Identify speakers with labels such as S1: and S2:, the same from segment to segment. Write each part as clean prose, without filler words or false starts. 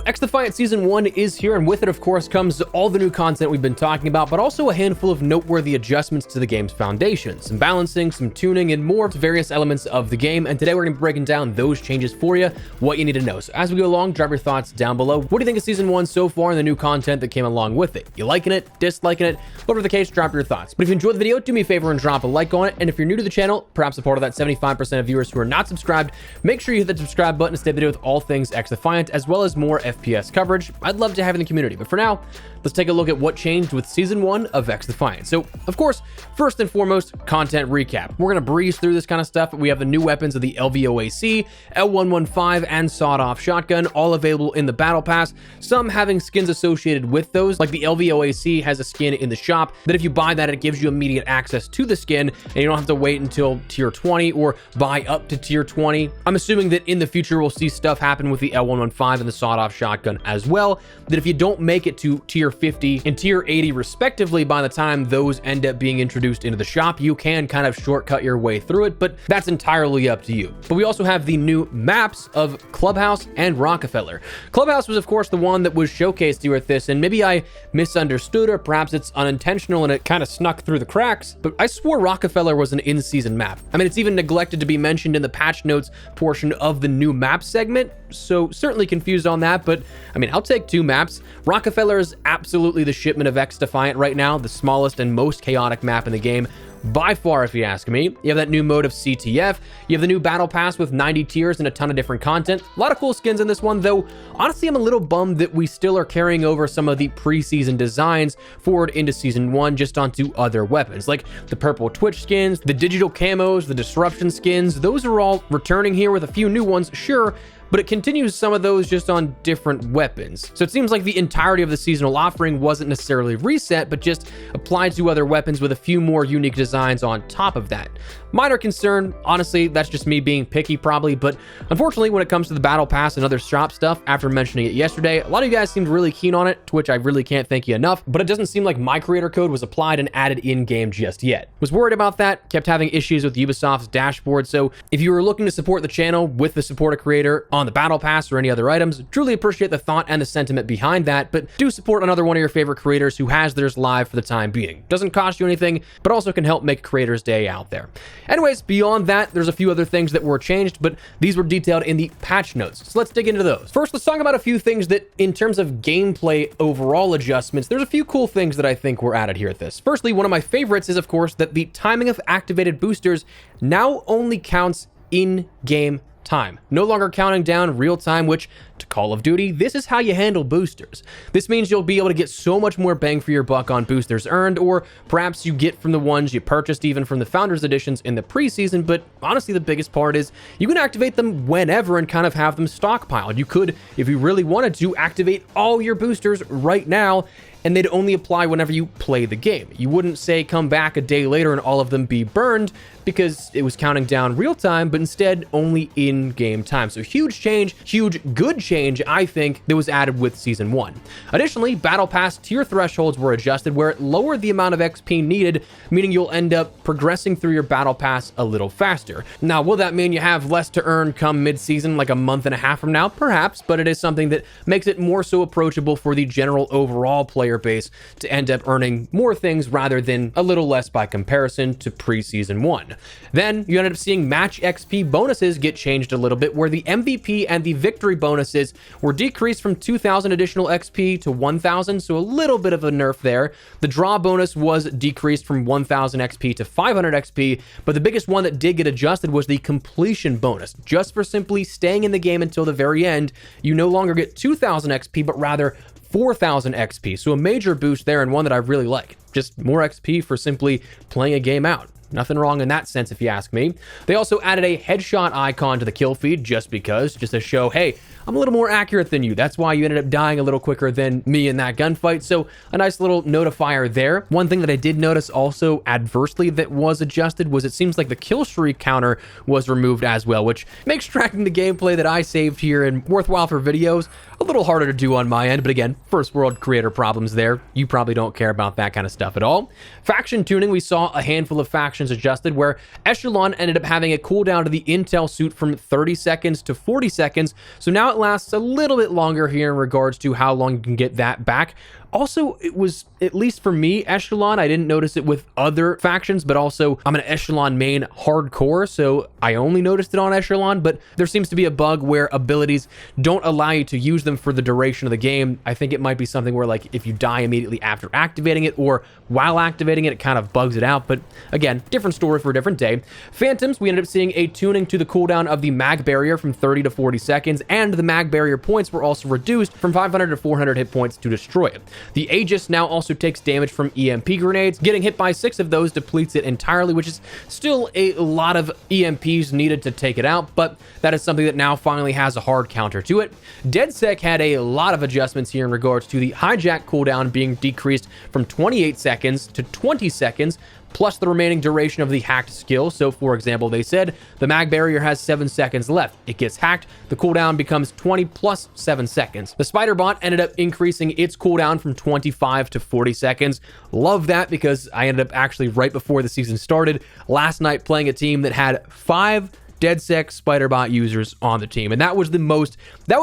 S1: XDefiant Season 1 is here, and with it, of course, comes all the new content we've been talking about, but also a handful of noteworthy adjustments to the game's foundation, some balancing, some tuning, and more to various elements of the game. And today we're going to be breaking down those changes for you, what you need to know. So as we go along, drop your thoughts down below. What do you think of Season 1 so far and the new content that came along with it? You liking it? Disliking it? Whatever the case, drop your thoughts. But if you enjoyed the video, do me a favor and drop a like on it. And if you're new to the channel, perhaps a part of that 75% of viewers who are not subscribed, make sure you hit that subscribe button to stay up to date with all things XDefiant, as well as more FPS coverage. I'd love to have in the community, but for now, let's take a look at what changed with Season 1 of XDefiant. So, of course, first and foremost, content recap. We're going to breeze through this kind of stuff. We have the new weapons of the LVOAC, L115, and sawed-off shotgun, all available in the Battle Pass, some having skins associated with those. Like the LVOAC has a skin in the shop that if you buy that, it gives you immediate access to the skin, and you don't have to wait until tier 20 or buy up to tier 20. I'm assuming that in the future, we'll see stuff happen with the L115 and the sawed-off shotgun as well, that if you don't make it to tier 50 and tier 80 respectively by the time those end up being introduced into the shop, you can kind of shortcut your way through it, but that's entirely up to you. But we also have the new maps of Clubhouse and Rockefeller. Clubhouse was, of course, the one that was showcased here at this, and maybe I misunderstood, or perhaps it's unintentional and it kind of snuck through the cracks, but I swore Rockefeller was an in-season map. I mean, it's even neglected to be mentioned in the patch notes portion of the new map segment, so certainly confused on that, but I mean, I'll take two maps. Rockefeller is absolutely the shipment of XDefiant right now, the smallest and most chaotic map in the game, by far, if you ask me. You have that new mode of CTF, you have the new battle pass with 90 tiers and a ton of different content. A lot of cool skins in this one, though honestly I'm a little bummed that we still are carrying over some of the preseason designs forward into Season 1 just onto other weapons, like the purple Twitch skins, the digital camos, the disruption skins. Those are all returning here with a few new ones, sure, but it continues some of those just on different weapons. So it seems like the entirety of the seasonal offering wasn't necessarily reset, but just applied to other weapons with a few more unique designs on top of that. Minor concern, honestly, that's just me being picky probably, but unfortunately when it comes to the battle pass and other shop stuff, after mentioning it yesterday, a lot of you guys seemed really keen on it, to which I really can't thank you enough, but it doesn't seem like my creator code was applied and added in-game just yet. Was worried about that, kept having issues with Ubisoft's dashboard, so if you were looking to support the channel with the support a creator on the battle pass or any other items, truly appreciate the thought and the sentiment behind that, but do support another one of your favorite creators who has theirs live for the time being. Doesn't cost you anything, but also can help make Creators Day out there. Anyways, beyond that, there's a few other things that were changed, but these were detailed in the patch notes, so let's dig into those. First, let's talk about a few things that, in terms of gameplay overall adjustments, there's a few cool things that I think were added here at this. Firstly, one of my favorites is, of course, that the timing of activated boosters now only counts in-game time, no longer counting down real time, which to Call of Duty, this is how you handle boosters. This means you'll be able to get so much more bang for your buck on boosters earned, or perhaps you get from the ones you purchased even from the Founders Editions in the preseason, but honestly the biggest part is you can activate them whenever and kind of have them stockpiled. You could, if you really wanted to, activate all your boosters right now, and they'd only apply whenever you play the game. You wouldn't say come back a day later and all of them be burned because it was counting down real time, but instead only in-game time. So huge change, huge good change, I think, that was added with Season 1. Additionally, Battle Pass tier thresholds were adjusted where it lowered the amount of XP needed, meaning you'll end up progressing through your Battle Pass a little faster. Now, will that mean you have less to earn come mid-season, like a month and a half from now? Perhaps, but it is something that makes it more so approachable for the general overall player base to end up earning more things rather than a little less by comparison to pre-Season 1. Then you ended up seeing match XP bonuses get changed a little bit, where the MVP and the victory bonuses were decreased from 2,000 additional XP to 1,000, so a little bit of a nerf there. The draw bonus was decreased from 1,000 XP to 500 XP, but the biggest one that did get adjusted was the completion bonus. Just for simply staying in the game until the very end, you no longer get 2,000 XP, but rather 4,000 XP. So a major boost there, and one that I really like. Just more XP for simply playing a game out. Nothing wrong in that sense, if you ask me. They also added a headshot icon to the kill feed just to show, hey, I'm a little more accurate than you. That's why you ended up dying a little quicker than me in that gunfight. So a nice little notifier there. One thing that I did notice also adversely that was adjusted was it seems like the kill streak counter was removed as well, which makes tracking the gameplay that I saved here and worthwhile for videos a little harder to do on my end. But again, first world creator problems there. You probably don't care about that kind of stuff at all. Faction tuning, we saw a handful of faction factions adjusted, where Echelon ended up having a cooldown to the Intel suit from 30 seconds to 40 seconds. So now it lasts a little bit longer here in regards to how long you can get that back. Also, it was, at least for me, Echelon. I didn't notice it with other factions, but also I'm an Echelon main hardcore, so I only noticed it on Echelon, but there seems to be a bug where abilities don't allow you to use them for the duration of the game. I think it might be something where, like, if you die immediately after activating it or while activating it, it kind of bugs it out, but again, different story for a different day. Phantoms, we ended up seeing a tuning to the cooldown of the mag barrier from 30 to 40 seconds, and the mag barrier points were also reduced from 500 to 400 hit points to destroy it. The Aegis now also takes damage from EMP grenades. Getting hit by 6 of those depletes it entirely, which is still a lot of EMPs needed to take it out, but that is something that now finally has a hard counter to it. DedSec had a lot of adjustments here in regards to the hijack cooldown being decreased from 28 seconds to 20 seconds, plus the remaining duration of the hacked skill. So for example, they said the mag barrier has 7 seconds left. It gets hacked, the cooldown becomes 20 plus 7 seconds. The spider bot ended up increasing its cooldown from 25 to 40 seconds. Love that, because I ended up actually right before the season started last night playing a team that had 5 DedSec Spiderbot users on the team, and that was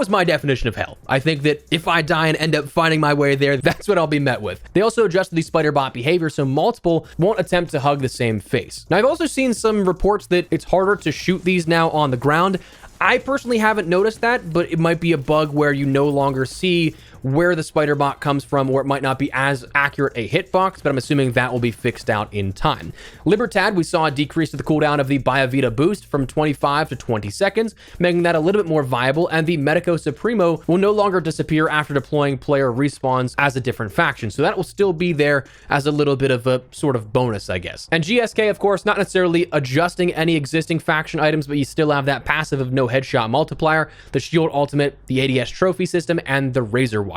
S1: my definition of hell. I think that if I die and end up finding my way there, that's what I'll be met with. They also adjusted the Spiderbot behavior, so multiple won't attempt to hug the same face. Now, I've also seen some reports that it's harder to shoot these now on the ground. I personally haven't noticed that, but it might be a bug where you no longer see where the spider bot comes from, or it might not be as accurate a hitbox, but I'm assuming that will be fixed out in time. Libertad, we saw a decrease to the cooldown of the Biovita boost from 25 to 20 seconds, making that a little bit more viable, and the Medico Supremo will no longer disappear after deploying player respawns as a different faction, so that will still be there as a little bit of a sort of bonus, I guess. And GSK, of course, not necessarily adjusting any existing faction items, but you still have that passive of no headshot multiplier, the shield ultimate, the ADS trophy system, and the razor wire.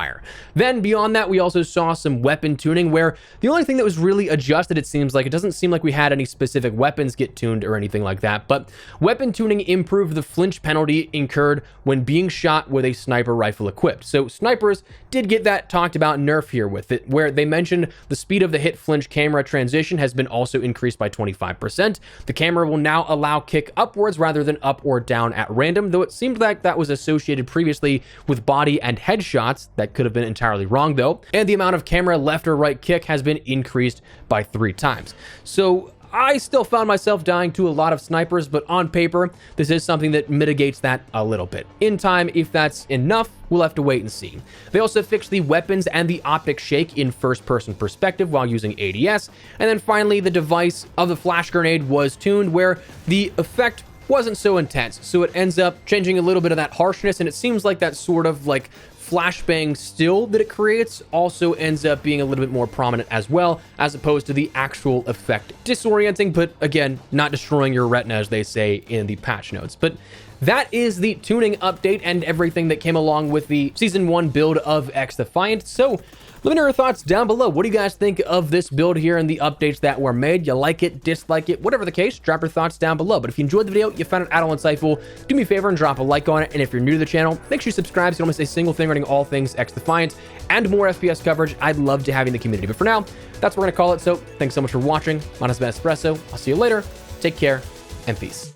S1: Then beyond that, we also saw some weapon tuning, where the only thing that was really adjusted, it seems like, it doesn't seem like we had any specific weapons get tuned or anything like that, but weapon tuning improved the flinch penalty incurred when being shot with a sniper rifle equipped. So snipers did get that talked about nerf here with it, where they mentioned the speed of the hit flinch camera transition has been also increased by 25%. The camera will now allow kick upwards rather than up or down at random, though it seemed like that was associated previously with body and headshots. That could have been entirely wrong though. And the amount of camera left or right kick has been increased by 3 times. So I still found myself dying to a lot of snipers, but on paper, this is something that mitigates that a little bit. In time, if that's enough, we'll have to wait and see. They also fixed the weapons and the optic shake in first-person perspective while using ADS. And then finally, the device of the flash grenade was tuned where the effect wasn't so intense. So it ends up changing a little bit of that harshness, and it seems like that sort of like flashbang still that it creates also ends up being a little bit more prominent as well, as opposed to the actual effect. Disorienting, but again, not destroying your retina, as they say in the patch notes. But that is the tuning update and everything that came along with the Season 1 build of XDefiant. So let me know your thoughts down below. What do you guys think of this build here and the updates that were made? You like it, dislike it, whatever the case, drop your thoughts down below. But if you enjoyed the video, you found it at all insightful, do me a favor and drop a like on it. And if you're new to the channel, make sure you subscribe so you don't miss a single thing regarding all things XDefiant and more FPS coverage. I'd love to have you in the community. But for now, that's what we're going to call it. So thanks so much for watching. My name is Ben Espresso. I'll see you later. Take care and peace.